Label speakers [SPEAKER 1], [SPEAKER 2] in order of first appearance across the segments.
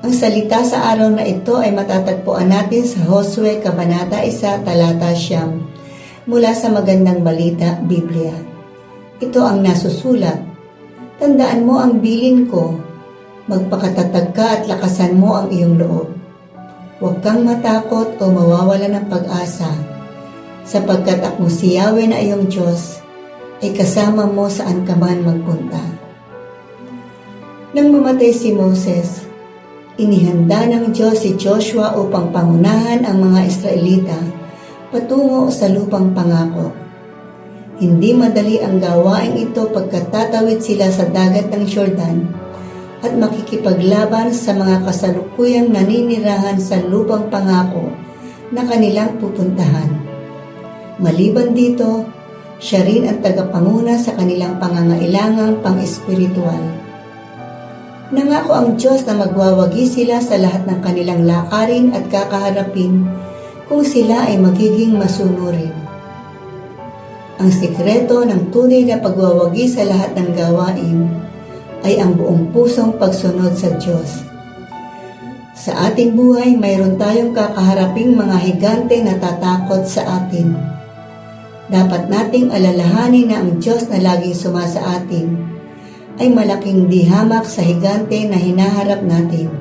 [SPEAKER 1] Ang salita sa araw na ito ay matatagpuan natin sa Josue Kabanata 1, Talata 9, mula sa Magandang Balita, Biblia. Ito ang nasusulat. Tandaan mo ang bilin ko, magpakatatag ka at lakasan mo ang iyong loob. Huwag kang matakot o mawawala ng pag-asa, sapagkat ako si Yahweh na iyong Diyos ay kasama mo saan ka man magpunta. Nang mamatay si Moses, inihanda ng Diyos si Joshua upang pangunahan ang mga Israelita patungo sa lupang pangako. Hindi madali ang gawain ito pagkatatawid sila sa dagat ng Jordan at makikipaglaban sa mga kasalukuyang naninirahan sa lupang pangako na kanilang pupuntahan. Maliban dito, siya rin ang tagapanguna sa kanilang pangangailangang pang-espiritual. Nangako ang Diyos na magwawagi sila sa lahat ng kanilang lakarin at kakaharapin kung sila ay magiging masunurin. Ang sikreto ng tunay na pagwawagi sa lahat ng gawain ay ang buong pusong pagsunod sa Diyos. Sa ating buhay, mayroon tayong kakaharaping mga higante na tatakot sa atin. Dapat nating alalahanin na ang Diyos na laging sumasa atin ay malaking dihamak sa higante na hinaharap natin,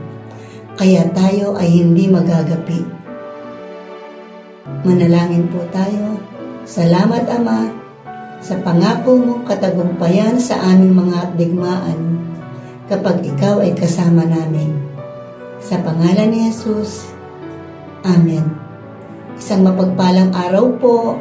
[SPEAKER 1] kaya tayo ay hindi magagapi. Manalangin po tayo. Salamat Ama, sa pangako mong katagumpayan sa aming mga digmaan kapag Ikaw ay kasama namin. Sa pangalan ni Jesus, Amen. Isang mapagpalang araw po.